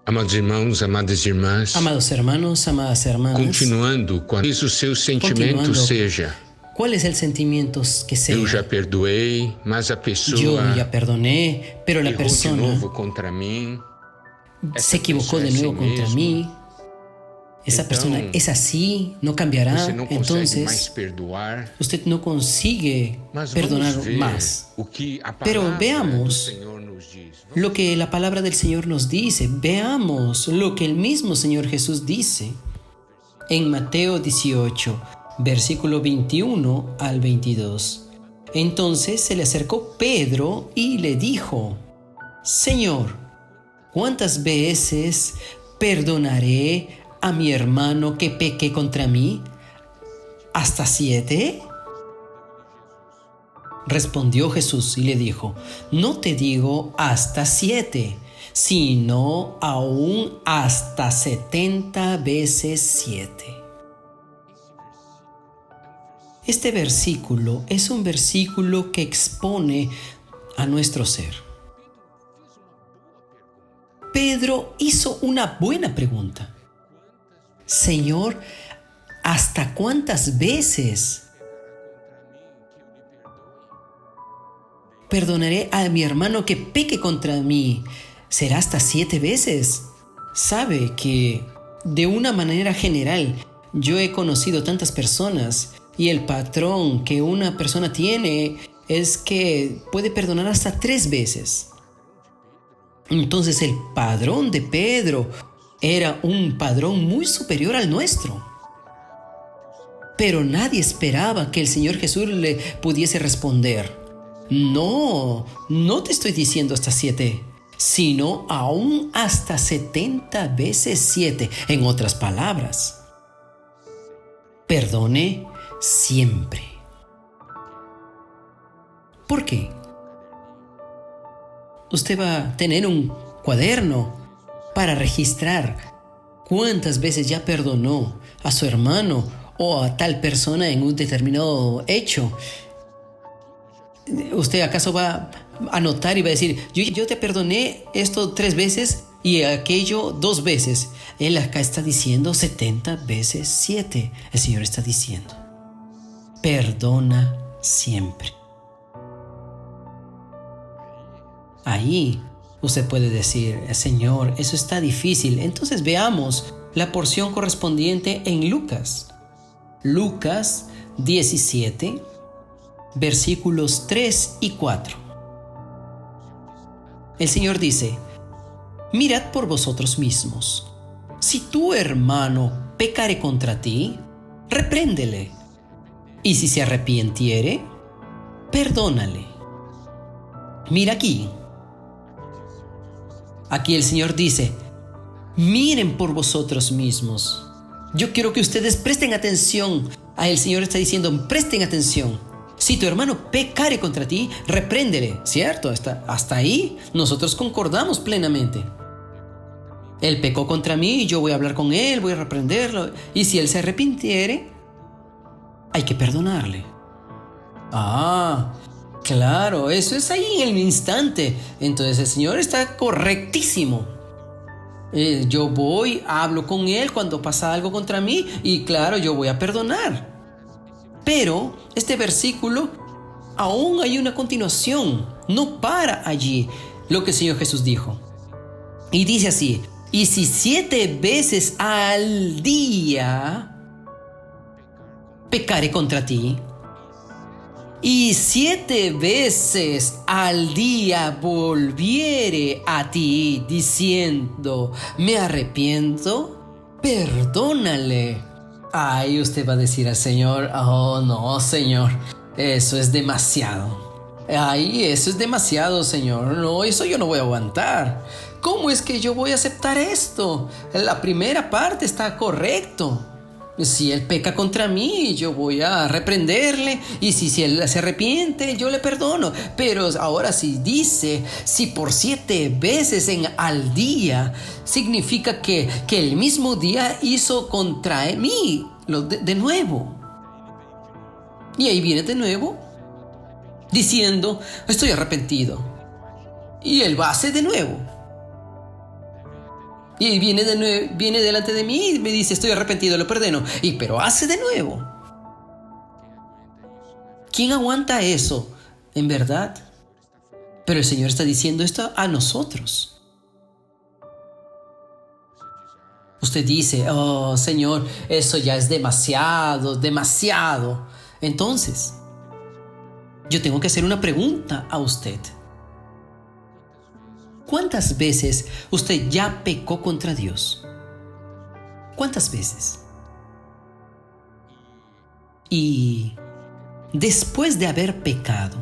Amados irmãos, amadas irmãs, Amados hermanos, amadas hermanas, continuando, quais o seu sentimento Continuando. seja, ¿cuál es el sentimiento que sea? eu já perdoei, mas a Yo pessoa ya perdoné, pero la errou de persona novo contra mim. se equivocó de persona nuevo é assim contra mesmo. mí. Esa Então, persona es así, no cambiará. Você não consegue mais Entonces, perdoar, usted no consigue mas perdonar vamos ver más. o que a Pero palavra do veamos Senhor nos diz. lo que la palabra del Señor nos dice. Veamos lo que el mismo Señor Jesús dice en Mateo 18, versículo 21 al 22. Entonces se le acercó Pedro y le dijo: Señor, ¿cuántas veces perdonaré a mi hermano que peque contra mí? ¿Hasta 7? Respondió Jesús y le dijo: No te digo hasta 7, sino aún hasta 70 veces 7. Este versículo es un versículo que expone a nuestro ser. Pedro hizo una buena pregunta. Señor, ¿hasta cuántas veces perdonaré a mi hermano que peque contra mí? ¿Será hasta 7 veces? Sabe que de una manera general yo he conocido tantas personas y el patrón que una persona tiene es que puede perdonar hasta 3 veces. Entonces el padrón de Pedro era un padrón muy superior al nuestro. Pero nadie esperaba que el Señor Jesús le pudiese responder: No, no te estoy diciendo hasta 7, sino aún hasta 70 veces 7. En otras palabras, perdone siempre. ¿Por qué? Usted va a tener un cuaderno para registrar cuántas veces ya perdonó a su hermano o a tal persona en un determinado hecho. ¿Usted acaso va a anotar y va a decir: yo te perdoné esto 3 veces y aquello 2 veces? Él acá está diciendo 70 veces 7. El Señor está diciendo: perdona siempre. Ahí usted puede decir: Señor, eso está difícil. Entonces veamos la porción correspondiente en Lucas. Lucas 17, versículos 3 y 4. El Señor dice: Mirad por vosotros mismos. Si tu hermano pecare contra ti, repréndele. Y si se arrepintiere, perdónale. Mira aquí. Aquí el Señor dice: miren por vosotros mismos. Yo quiero que ustedes presten atención. El Señor está diciendo: presten atención. Si tu hermano pecare contra ti, repréndele, ¿cierto? Hasta ahí nosotros concordamos plenamente. Él pecó contra mí, yo voy a hablar con él, voy a reprenderlo. Y si él se arrepintiere, hay que perdonarle. Claro, eso es ahí en el instante. Entonces el Señor está correctísimo. Yo voy, hablo con él cuando pasa algo contra mí y claro, yo voy a perdonar. Pero este versículo aún hay una continuación. No para allí lo que el Señor Jesús dijo. Y dice así: y si 7 veces al día pecare contra ti, y 7 veces al día volviere a ti diciendo: me arrepiento, perdónale. Ahí usted va a decir al Señor: oh no, Señor, eso es demasiado. Eso es demasiado, Señor. No, eso yo no voy a aguantar. ¿Cómo es que yo voy a aceptar esto? La primera parte está correcto. Si él peca contra mí, yo voy a reprenderle. Y si él se arrepiente, yo le perdono. Pero ahora si dice, si por 7 veces al día, significa que el mismo día hizo contra mí de nuevo. Y ahí viene de nuevo diciendo: estoy arrepentido. Y él va a hacer de nuevo. Y viene delante de mí y me dice, estoy arrepentido, lo perdono. Pero hace de nuevo. ¿Quién aguanta eso? En verdad. Pero el Señor está diciendo esto a nosotros. Usted dice, oh Señor, eso ya es demasiado, demasiado. Entonces, yo tengo que hacer una pregunta a usted. ¿Cuántas veces usted ya pecó contra Dios? ¿Cuántas veces? Y después de haber pecado,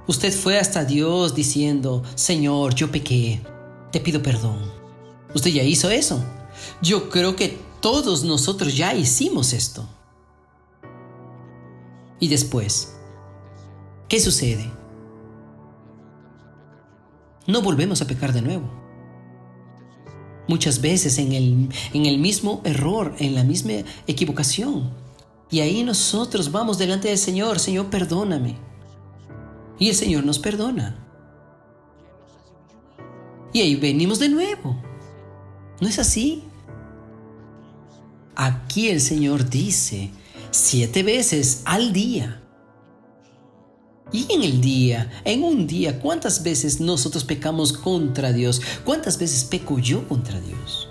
usted fue hasta Dios diciendo, Señor, yo pequé, te pido perdón. ¿Usted ya hizo eso? Yo creo que todos nosotros ya hicimos esto. Y después, ¿qué sucede? No volvemos a pecar de nuevo. Muchas veces en el mismo error, en la misma equivocación. Y ahí nosotros vamos delante del Señor, Señor, perdóname. Y el Señor nos perdona. Y ahí venimos de nuevo. ¿No es así? Aquí el Señor dice 7 veces al día. Y en un día, ¿cuántas veces nosotros pecamos contra Dios? ¿Cuántas veces peco yo contra Dios?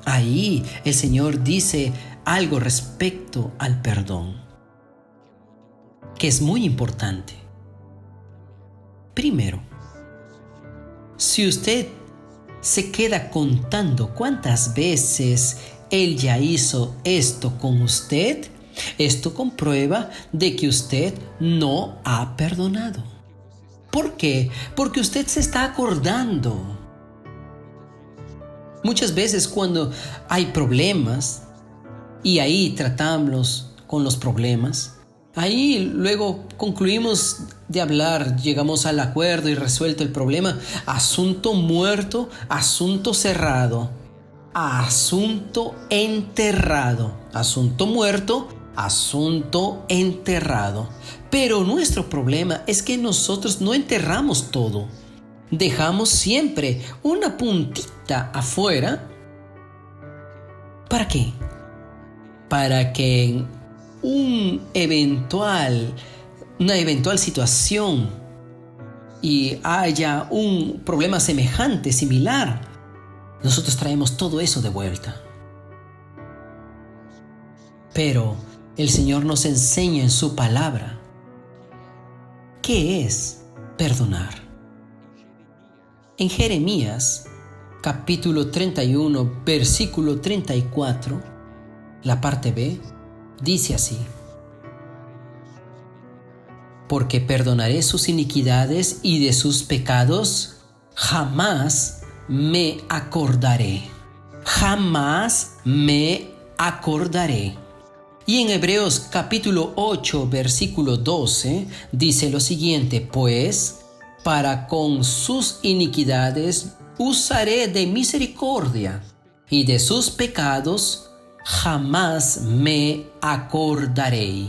Ahí el Señor dice algo respecto al perdón, que es muy importante. Primero, si usted se queda contando cuántas veces Él ya hizo esto con usted, esto comprueba de que usted no ha perdonado. ¿Por qué? Porque usted se está acordando. Muchas veces cuando hay problemas y ahí tratamos con los problemas, ahí luego concluimos de hablar, llegamos al acuerdo y resuelto el problema. Asunto muerto, asunto cerrado, asunto enterrado, asunto muerto, asunto enterrado. Pero nuestro problema es que nosotros no enterramos todo. Dejamos siempre una puntita afuera. ¿Para qué? Para que en una eventual situación y haya un problema semejante, similar, nosotros traemos todo eso de vuelta. Pero el Señor nos enseña en su palabra qué es perdonar. En Jeremías, capítulo 31, versículo 34, la parte B, dice así: porque perdonaré sus iniquidades y de sus pecados jamás me acordaré. Jamás me acordaré. Y en Hebreos capítulo 8, versículo 12, dice lo siguiente: pues para con sus iniquidades usaré de misericordia, y de sus pecados jamás me acordaré.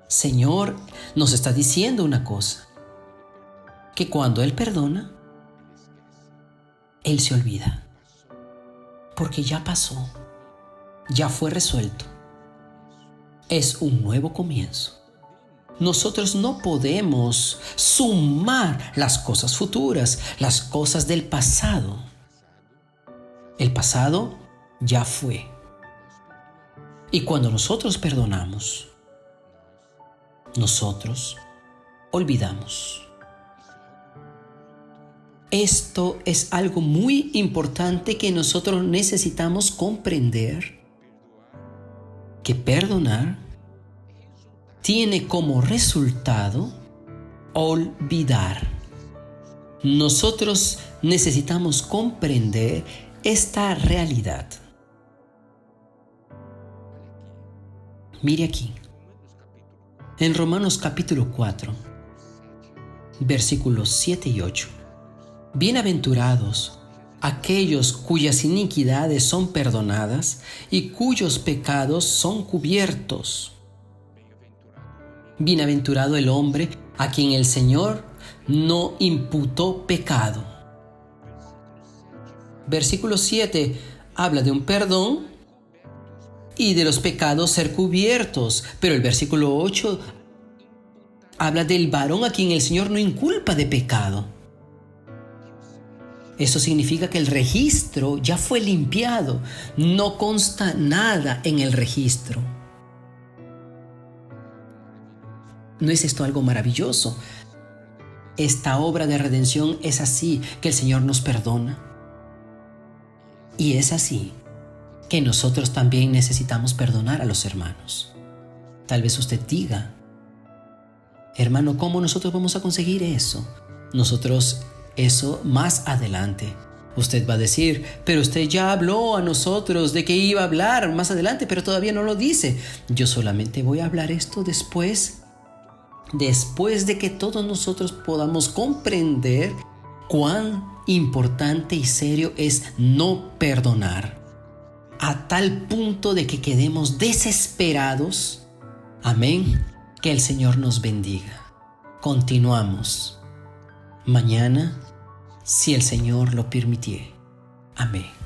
Señor nos está diciendo una cosa, que cuando Él perdona, Él se olvida, porque ya pasó, ya fue resuelto. Es un nuevo comienzo. Nosotros no podemos sumar las cosas futuras, las cosas del pasado. El pasado ya fue. Y cuando nosotros perdonamos, nosotros olvidamos. Esto es algo muy importante que nosotros necesitamos comprender, que perdonar tiene como resultado olvidar. Nosotros necesitamos comprender esta realidad. Mire aquí, en Romanos capítulo 4, versículos 7 y 8. Bienaventurados aquellos cuyas iniquidades son perdonadas y cuyos pecados son cubiertos. Bienaventurado el hombre a quien el Señor no imputó pecado. Versículo 7 habla de un perdón y de los pecados ser cubiertos, pero el versículo 8 habla del varón a quien el Señor no inculpa de pecado. Eso significa que el registro ya fue limpiado, no consta nada en el registro. ¿No es esto algo maravilloso? Esta obra de redención es así, que el Señor nos perdona. Y es así que nosotros también necesitamos perdonar a los hermanos. Tal vez usted diga, hermano, ¿cómo nosotros vamos a conseguir eso? Nosotros eso más adelante. Usted va a decir, pero usted ya habló a nosotros de que iba a hablar más adelante, pero todavía no lo dice. Yo solamente voy a hablar esto después de que todos nosotros podamos comprender cuán importante y serio es no perdonar, a tal punto de que quedemos desesperados. Amén. Que el Señor nos bendiga. Continuamos mañana, si el Señor lo permitiere. Amén.